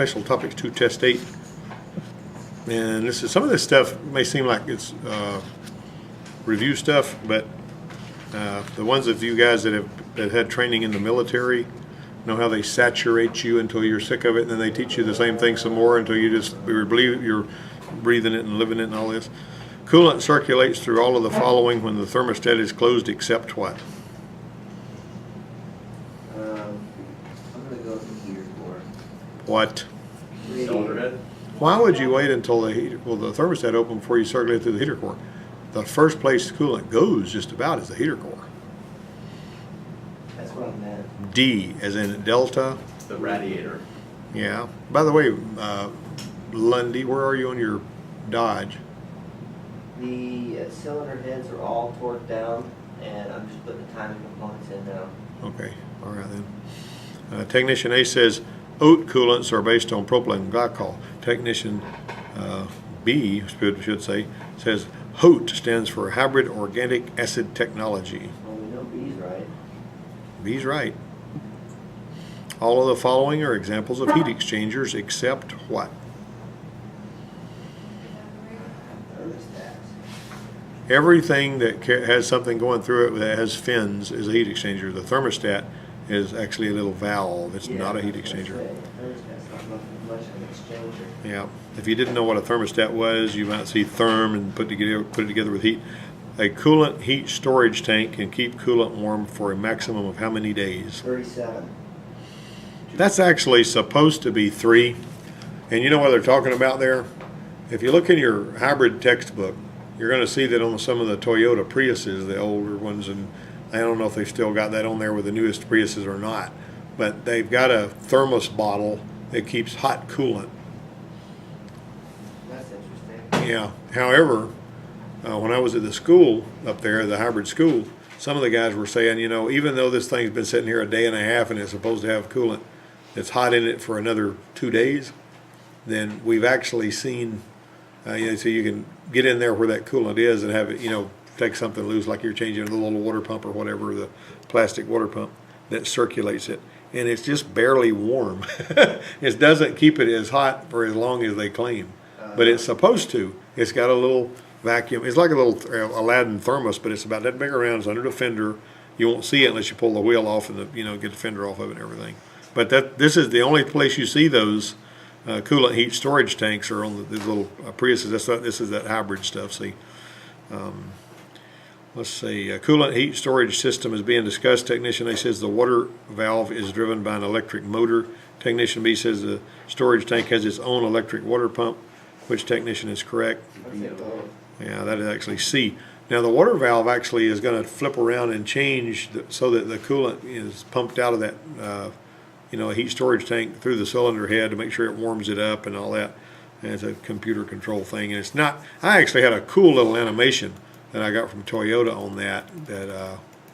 Special Topics 2 Test 8. And this is, some of this stuff may seem like it's review stuff, but the ones of you guys that had training in the military know how they saturate you until you're sick of it, and then they teach you the same thing some more until you just believe you're breathing it and living it and all this. Coolant circulates through all of the following when the thermostat is closed, except what? I'm going to go with the heater core. What? Cylinder head? Why would you wait until the thermostat open before you circulate through the heater core? The first place coolant goes just about is the heater core. That's what I meant. D, as in Delta. The radiator. Yeah. By the way, Lundy, where are you on your Dodge? The cylinder heads are all torqued down, and I'm just putting the timing components in now. Okay, all right then. Technician A says oat coolants are based on propylene glycol. Technician B, should say, says HOAT stands for Hybrid Organic Acid Technology. Well, we know B's right. B's right. All of the following are examples of heat exchangers except what? Thermostats. Everything that has something going through it that has fins is a heat exchanger. The thermostat is actually a little valve. It's not a heat exchanger. Thermostat's not much of an exchanger. Yeah. If you didn't know what a thermostat was, you might see therm and put it together with heat. A coolant heat storage tank can keep coolant warm for a maximum of how many days? 37. That's actually supposed to be 3. And you know what they're talking about there? If you look in your hybrid textbook, you're going to see that on some of the Toyota Priuses, the older ones, and I don't know if they've still got that on there with the newest Priuses or not, but they've got a thermos bottle that keeps hot coolant. That's interesting. Yeah. However, when I was at the school up there, the hybrid school, some of the guys were saying, you know, even though this thing's been sitting here a day and a half and it's supposed to have coolant that's hot in it for another 2 days, then we've actually seen, so you can get in there where that coolant is and have it, take something loose like you're changing a little water pump or whatever, the plastic water pump that circulates it. And it's just barely warm. It doesn't keep it as hot for as long as they claim. But it's supposed to. It's got a little vacuum. It's like a little Aladdin thermos, but it's about that big around. It's under the fender. You won't see it unless you pull the wheel off and get the fender off of it and everything. But this is the only place you see those coolant heat storage tanks are on these little Priuses. This is that hybrid stuff. See, let's see. Coolant heat storage system is being discussed. Technician A says the water valve is driven by an electric motor. Technician B says the storage tank has its own electric water pump. Which technician is correct? Yeah, that is actually C. Now the water valve actually is going to flip around and change so that the coolant is pumped out of that, heat storage tank through the cylinder head to make sure it warms it up and all that. And it's a computer control thing. And it's not. I actually had a cool little animation that I got from Toyota on that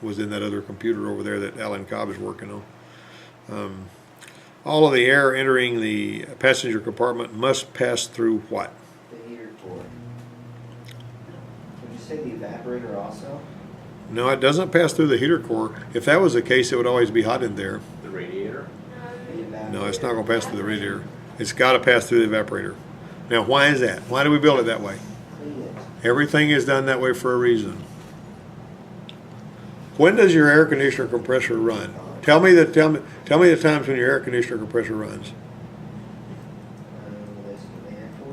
was in that other computer over there that Alan Cobb is working on. All of the air entering the passenger compartment must pass through what? The heater core. Would you say the evaporator also? No, it doesn't pass through the heater core. If that was the case, it would always be hot in there. The radiator? No, it's not going to pass through the radiator. It's got to pass through the evaporator. Now, why is that? Why do we build it that way? Clean it. Everything is done that way for a reason. When does your air conditioner compressor run? Tell me the times when your air conditioner compressor runs.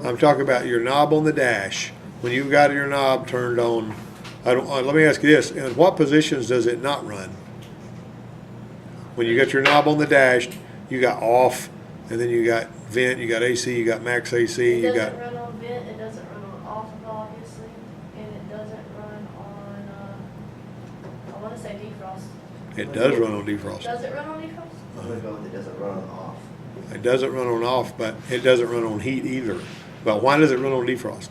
I'm talking about your knob on the dash. When you've got your knob turned on, let me ask you this: in what positions does it not run? When you got your knob on the dash, you got off, and then you got vent, you got AC, you got max AC, you got. It doesn't run on vent. It doesn't run on off, obviously, and it doesn't run on. I want to say defrost. It does run on defrost. Does it run on defrost? I'm going to go with it doesn't run on off. It doesn't run on off, but it doesn't run on heat either. But why does it run on defrost?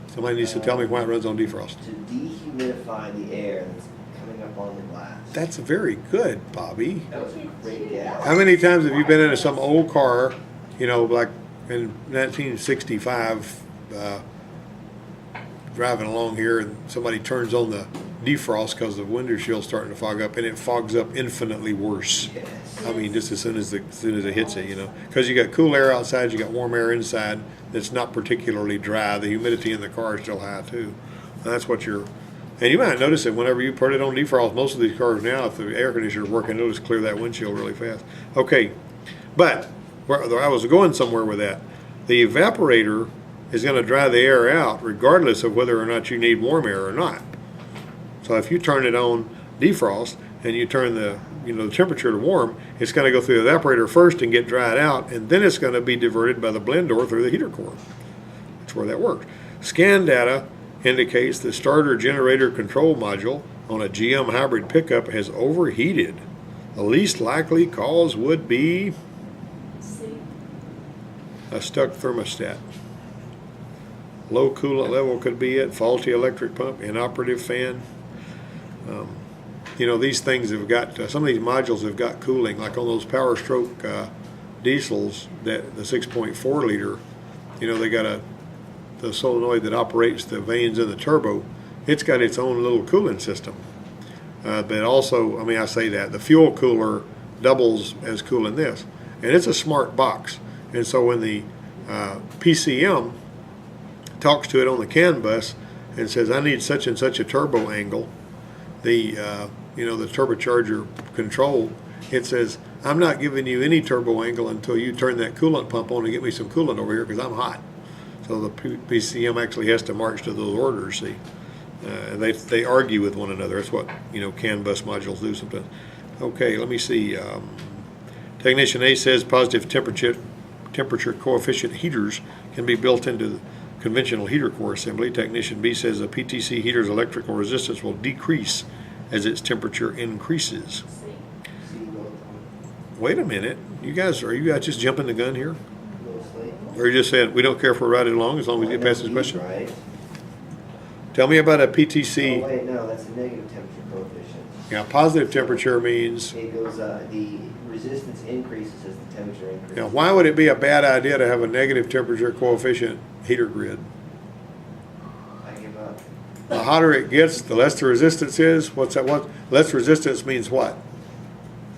Somebody needs to tell me why it runs on defrost. To dehumidify the air that's coming up on the glass. That's very good, Bobby. That was a great guess. How many times have you been in some old car, like in 1965, driving along here and somebody turns on the defrost because the window shield's starting to fog up, and it fogs up infinitely worse. Yes. I mean, just as soon as it hits it, you know, because you got cool air outside, you got warm air inside. That's not particularly dry. The humidity in the car is still high too. And that's what you're. And you might notice that whenever you put it on defrost, most of these cars now, if the air conditioner's working, it'll just clear that windshield really fast. Okay, but where I was going somewhere with that, the evaporator is going to dry the air out regardless of whether or not you need warm air or not. So if you turn it on defrost and you turn the the temperature to warm, it's going to go through the evaporator first and get dried out, and then it's going to be diverted by the blend door through the heater core. That's where that works. Scan data indicates the starter generator control module on a GM hybrid pickup has overheated. The least likely cause would be See, a stuck thermostat. Low coolant level could be it, faulty electric pump, inoperative fan. These things have got, some of these modules have got cooling, like on those Power Stroke diesels, that the 6.4 liter, they got the solenoid that operates the vanes in the turbo. It's got its own little cooling system. But also, I say that, the fuel cooler doubles as cooling this. And it's a smart box. And so when the PCM talks to it on the CAN bus and says, I need such and such a turbo angle, the turbocharger control, it says, I'm not giving you any turbo angle until you turn that coolant pump on and get me some coolant over here because I'm hot. So the PCM actually has to march to those orders, see. They argue with one another. That's what, CAN bus modules do sometimes. Okay, let me see. Technician A says positive temperature coefficient heaters can be built into the conventional heater core assembly. Technician B says a PTC heater's electrical resistance will decrease as its temperature increases. see. Wait a minute. Are you guys just jumping the gun here? Mostly. Or you just saying we don't care if we're right along as long as we get past this question? Right. Tell me about a Oh, PTC. wait, no, that's a negative temperature coefficient. Yeah, positive temperature means. It goes, the resistance increases as the temperature increases. Now, why would it be a bad idea to have a negative temperature coefficient heater grid? I give up. The hotter it gets, the less the resistance is. What's that? What? Less resistance means what?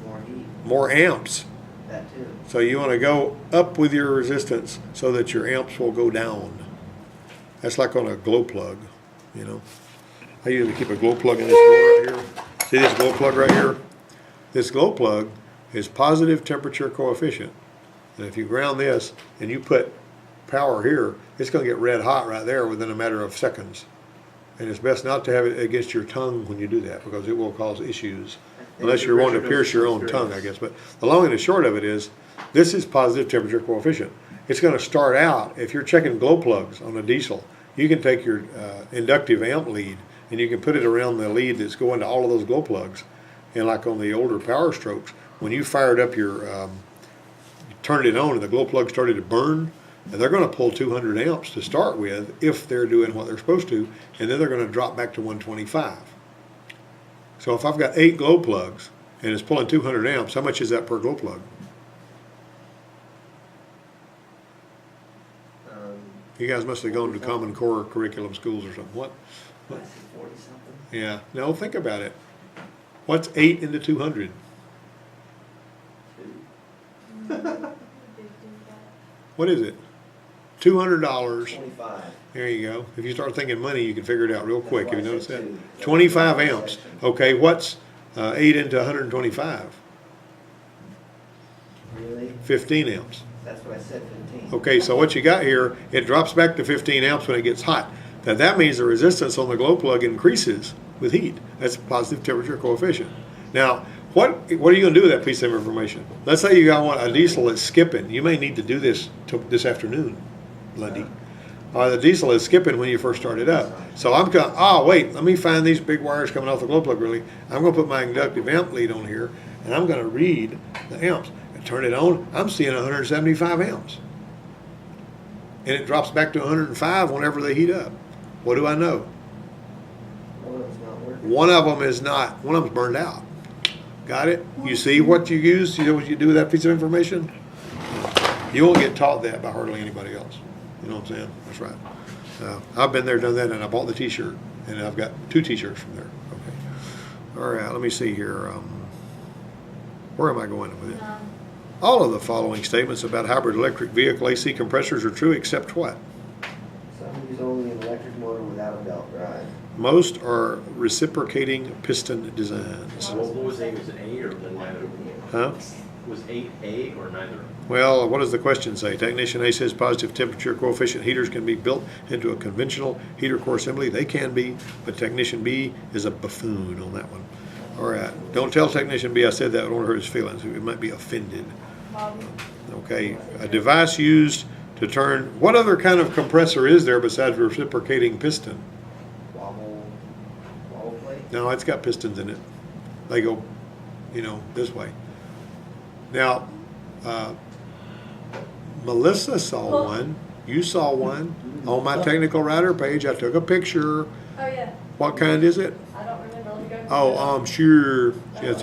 More heat, More amps. that too. So you want to go up with your resistance so that your amps will go down. That's like on a glow plug, I usually keep a glow plug in this drawer right here. See this glow plug right here? This glow plug is positive temperature coefficient. And if you ground this and you put power here, it's going to get red hot right there within a matter of seconds. And it's best not to have it against your tongue when you do that because it will cause issues. Unless you're wanting to pierce your own tongue, I guess. But the long and the short of it is, this is positive temperature coefficient. It's going to start out, if you're checking glow plugs on a diesel, you can take your inductive amp lead and you can put it around the lead that's going to all of those glow plugs. And like on the older Power Strokes, when you fired up you turned it on and the glow plug started to burn, and they're going to pull 200 amps to start with if they're doing what they're supposed to, and then they're going to drop back to 125. So if I've got 8 glow plugs and it's pulling 200 amps, how much is that per glow plug? You guys must have gone to Common Core curriculum schools or something. What? I said 40 something. Yeah. No, think about it. What's 8 into 200? What is it? $200. 25. There you go. If you start thinking money, you can figure it out real quick. Have you noticed that? Two. 25 amps. Okay, what's 8 into 125? Really? 15 amps. That's what I said, 15. Okay, so what you got here, it drops back to 15 amps when it gets hot. Now that means the resistance on the glow plug increases with heat. That's a positive temperature coefficient. Now, what are you going to do with that piece of information? Let's say you got a diesel that's skipping. You may need to do this this afternoon, Lundy. The diesel is skipping when you first start it up. So I'm going, wait, let me find these big wires coming off the glow plug really. I'm going to put my inductive amp lead on here, and I'm going to read the amps. And turn it on, I'm seeing 175 amps. And it drops back to 105 whenever they heat up. What do I know? One of them's not working. One of them is not, one of them's burned out. Got it? You see what you use? You know what you do with that piece of information? You won't get taught that by hardly anybody else. You know what I'm saying? That's right. I've been there, done that, and I bought the t-shirt. And I've got 2 t-shirts from there. All right, let me see here. Where am I going with it? None. All of the following statements about hybrid electric vehicle AC compressors are true except what? Some use only an electric motor without a belt drive. Most are reciprocating piston designs. What was A, was it A or neither? Huh? Was 8A or neither? Well, what does the question say? Technician A says positive temperature coefficient heaters can be built into a conventional heater core assembly. They can be, but technician B is a buffoon on that one. All right, don't tell technician B I said that. I don't want to hurt his feelings. He might be offended. Bobby. Okay, a device used to turn, what other kind of compressor is there besides reciprocating piston? Wobble plate? No, it's got pistons in it. They go, this way. Now, Melissa saw one. You saw one. On my technical writer page, I took a picture. Oh, yeah. What kind is it? I don't remember. Let me go. Oh, I'm sure.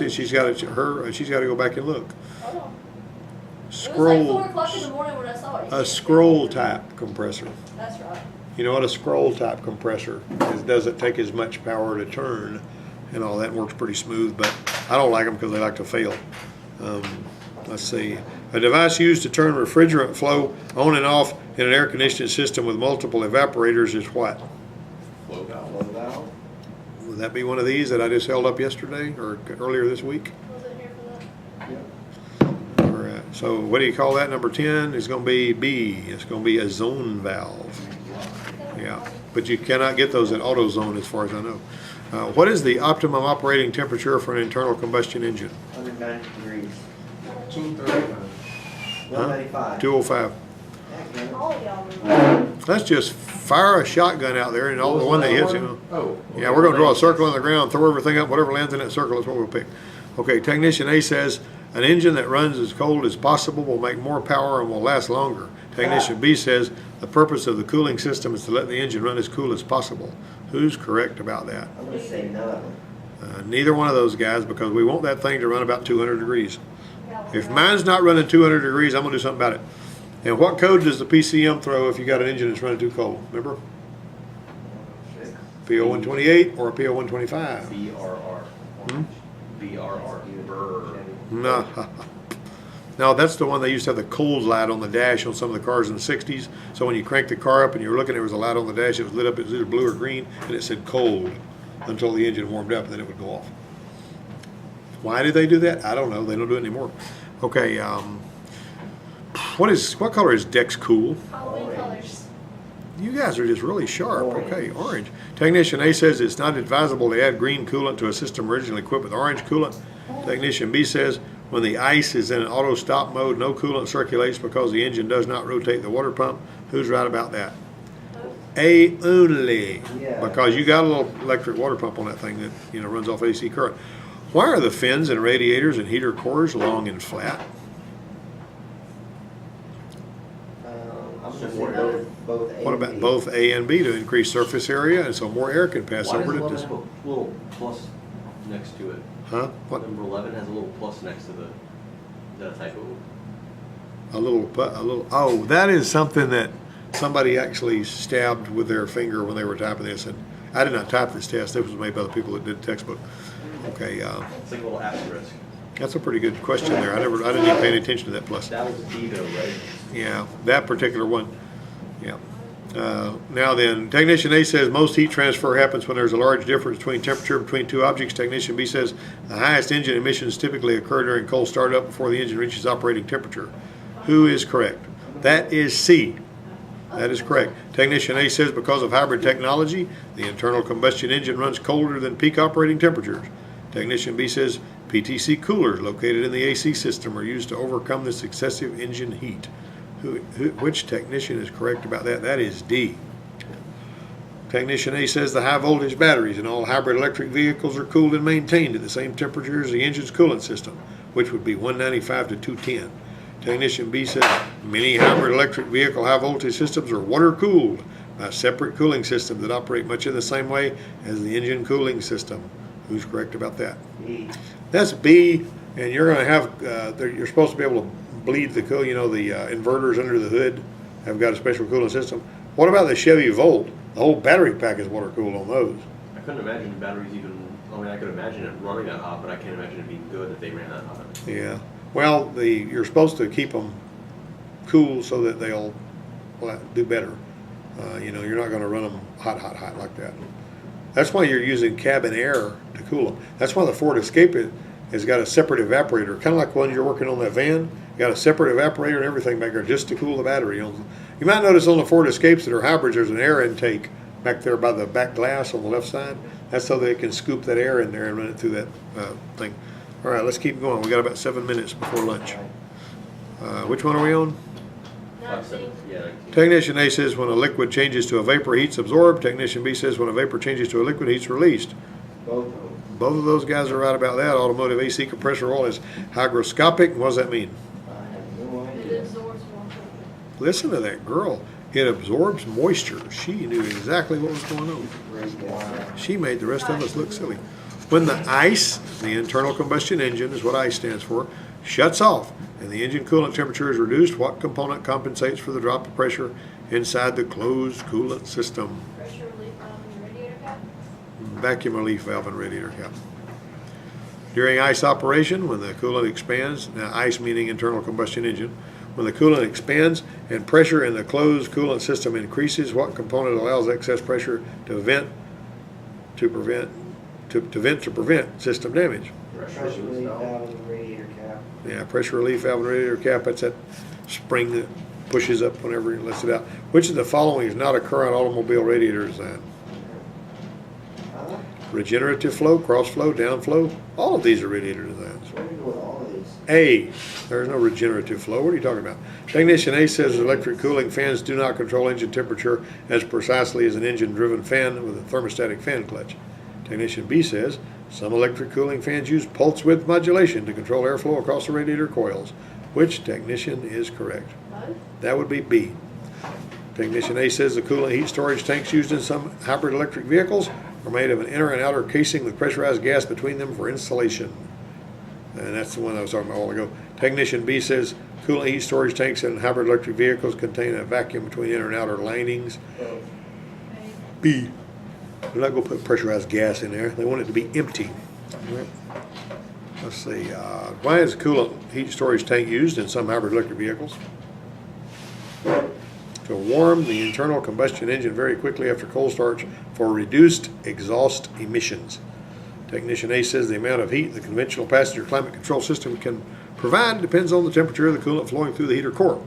She's got she's got to go back and look. Hold on. It was like Scroll, 4 o'clock in the morning when I saw it. a scroll type compressor. That's right. You know what a scroll type compressor is? Doesn't take as much power to turn and all that, and works pretty smooth, but I don't like them because they like to fail. Let's see. A device used to turn refrigerant flow on and off in an air conditioning system with multiple evaporators is what? Flow valve. Flow valve? Would that be one of these that I just held up yesterday or earlier this week? Was it here for that? Yep. All right. So what do you call that? Number 10 is going to be B. It's going to be a zone valve. Yeah, but you cannot get those at AutoZone as far as I know. What is the optimum operating temperature for an internal combustion engine? 190 degrees. 235. 195. 205. Heck, man. All of y'all remember. Let's just fire a shotgun out there and all the one that hits, Oh. Yeah, we're going to draw a circle on the ground, throw everything up, whatever lands in that circle is what we'll pick. Okay, technician A says an engine that runs as cold as possible will make more power and will last longer. Technician B says the purpose of the cooling system is to let the engine run as cool as possible. Who's correct about that? I'm going to say none of them. Neither one of those guys, because we want that thing to run about 200 degrees. Yeah, If mine's not running 200 degrees, I'm going to do something about it. And what code does the PCM throw if you got an engine that's running too cold? Remember? Shit. PO128 or a PO125? BRR. Hmm? BRR. Brr. No. No, that's the one they used to have the cold light on the dash on some of the cars in the 60s. So when you cranked the car up and you were looking, there was a light on the dash. It was lit up. It was either blue or green, and it said cold until the engine warmed up, and then it would go off. Why did they do that? I don't know. They don't do it anymore. Okay. What color is Dex Cool? Halloween colors. You guys are just really sharp. Orange. Okay, orange. Technician A says it's not advisable to add green coolant to a system originally equipped with orange coolant. Technician B says when the ice is in an auto stop mode, no coolant circulates because the engine does not rotate the water pump. Who's right about that? A only. Yeah. Because you got a little electric water pump on that thing that runs off AC current. Why are the fins and radiators and heater cores long and flat? I'm going to say More both A What and about B. both A and B to increase surface area and so more air can pass Why does over to 11 this? have a little plus next to it? Huh? What? Number 11 has a little plus next to the. Is that a typo? A little. Oh, that is something that somebody actually stabbed with their finger when they were typing this. And I did not type this test. This was made by the people that did the textbook. Okay, It's like a little asterisk. that's a pretty good question there. I didn't even pay any attention to that plus. That was D though, right? Yeah, that particular one. Yeah. Now then, technician A says most heat transfer happens when there's a large difference between temperature between two objects. Technician B says the highest engine emissions typically occur during cold startup before the engine reaches operating temperature. Who is correct? That is C. That is correct. Technician A says because of hybrid technology, the internal combustion engine runs colder than peak operating temperatures. Technician B says PTC coolers located in the AC system are used to overcome this excessive engine heat. Which technician is correct about that? That is D. Technician A says the high voltage batteries in all hybrid electric vehicles are cooled and maintained at the same temperature as the engine's coolant system, which would be 195 to 210. Technician B says many hybrid electric vehicle high voltage systems are water cooled by separate cooling systems that operate much in the same way as the engine cooling system. Who's correct about that? B. That's B, and you're going to have, you're supposed to be able to bleed the the inverters under the hood have got a special cooling system. What about the Chevy Volt? The whole battery pack is water cooled on those. I couldn't imagine the batteries even I mean, I could imagine it running that hot, but I can't imagine it being good if they ran that hot. Yeah. Well, you're supposed to keep them cool so that they'll do better. You're not going to run them hot like that. That's why you're using cabin air to cool them. That's why the Ford Escape has got a separate evaporator, kind of like when you're working on that van. You got a separate evaporator and everything back there just to cool the battery. You might notice on the Ford Escapes that are hybrids, there's an air intake back there by the back glass on the left side. That's so they can scoop that air in there and run it through that thing. All right, let's keep going. We got about 7 minutes before lunch. Which one are we on? 5, 7, yeah. 19. Technician A says when a liquid changes to a vapor, heat's absorbed. Technician B says when a vapor changes to a liquid, heat's released. Both of them. Both of those guys are right about that. Automotive AC compressor oil is hygroscopic. What does that mean? I have no It idea. absorbs more. Listen to that girl. It absorbs moisture. She knew exactly what was going on. Wow. She made the rest of us look silly. When the ICE, the internal combustion engine is what ICE stands for, shuts off and the engine coolant temperature is reduced, what component compensates for the drop of pressure inside the closed coolant system? Pressure relief valve in the radiator cap. Vacuum relief valve and radiator cap. During ICE operation, when the coolant expands, now ICE meaning internal combustion engine, when the coolant expands and pressure in the closed coolant system increases, what component allows excess pressure to prevent system damage? Pressure relief valve in the radiator cap. Yeah, pressure relief valve and radiator cap, that's that spring that pushes up whenever it lets it out. Which of the following is not a current automobile radiator design? Huh? Regenerative flow, cross flow, down flow, all of these are radiator designs. Where do we go with all of these? A, there's no regenerative flow. What are you talking about? Technician A says electric cooling fans do not control engine temperature as precisely as an engine-driven fan with a thermostatic fan clutch. Technician B says some electric cooling fans use pulse width modulation to control airflow across the radiator coils. Which technician is correct? Both? That would be B. Technician A says the coolant heat storage tanks used in some hybrid electric vehicles are made of an inner and outer casing with pressurized gas between them for insulation. And that's the one I was talking about a while ago. Technician B says coolant heat storage tanks in hybrid electric vehicles contain a vacuum between inner and outer linings. Both. B. They're not going to put pressurized gas in there. They want it to be empty. Let's see. Why is coolant heat storage tank used in some hybrid electric vehicles? To warm the internal combustion engine very quickly after cold starts for reduced exhaust emissions. Technician A says the amount of heat the conventional passenger climate control system can provide depends on the temperature of the coolant flowing through the heater core.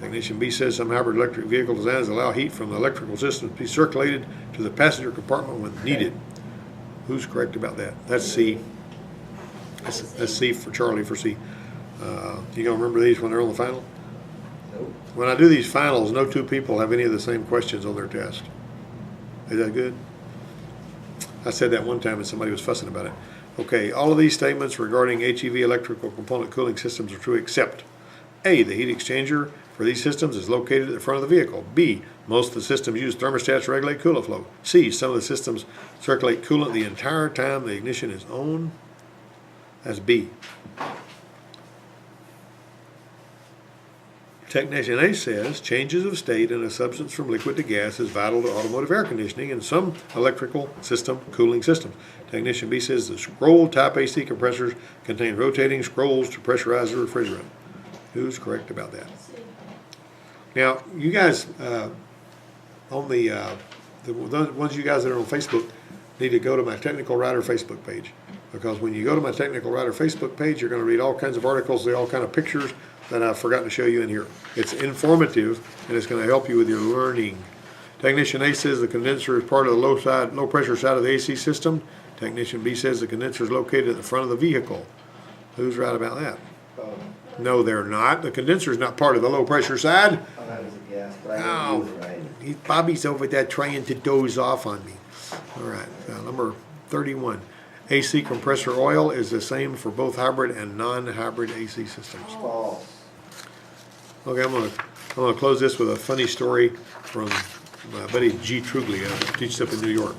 Technician B says some hybrid electric vehicle designs allow heat from the electrical system to be circulated to the passenger compartment when needed. Who's correct about that? That's C. That's C for Charlie for C. You gonna remember these when they're on the final? Nope. When I do these finals, no two people have any of the same questions on their test. Is that good? I said that one time and somebody was fussing about it. Okay, all of these statements regarding HEV electrical component cooling systems are true except A, the heat exchanger for these systems is located at the front of the vehicle. B, most of the systems use thermostats to regulate coolant flow. C, some of the systems circulate coolant the entire time the ignition is on. That's B. Technician A says changes of state in a substance from liquid to gas is vital to automotive air conditioning and some electrical system cooling systems. Technician B says the scroll type AC compressors contain rotating scrolls to pressurize the refrigerant. Who's correct about that? C. Now, you guys on the ones you guys that are on Facebook need to go to my Technical Writer Facebook page, because when you go to my Technical Writer Facebook page, you're going to read all kinds of articles, all kind of pictures that I've forgotten to show you in here. It's informative and it's going to help you with your learning. Technician A says the condenser is part of the low pressure side of the AC system. Technician B says the condenser is located at the front of the vehicle. Who's right about that? Both. No, they're not. The condenser is not part of the low pressure side. Oh, that was a guess, but I Oh, didn't do it right. Bobby's over there trying to doze off on me. All right, number 31. AC compressor oil is the same for both hybrid and non-hybrid AC systems. False. Okay, I'm gonna close this with a funny story from my buddy G. Truglia, who teaches up in New York.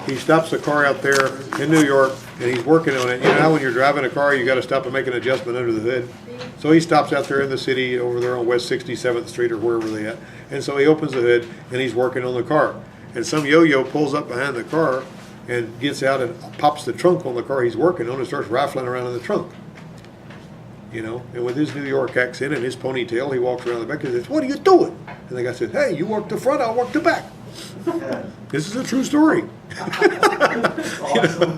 He stops the car out there in New York, and he's working on it. You know how when you're driving a car, you got to stop and make an adjustment under the hood? So he stops out there in the city, over there on West 67th Street or wherever they at. And so he opens the hood, and he's working on the car. And some yo-yo pulls up behind the car, and gets out and pops the trunk on the car he's working on and starts rifling around in the trunk. You know, and with his New York accent and his ponytail, he walks around the back and says, "What are you doing?" And the guy says, "Hey, you work the front, I'll work the back." This is a true story. Awesome.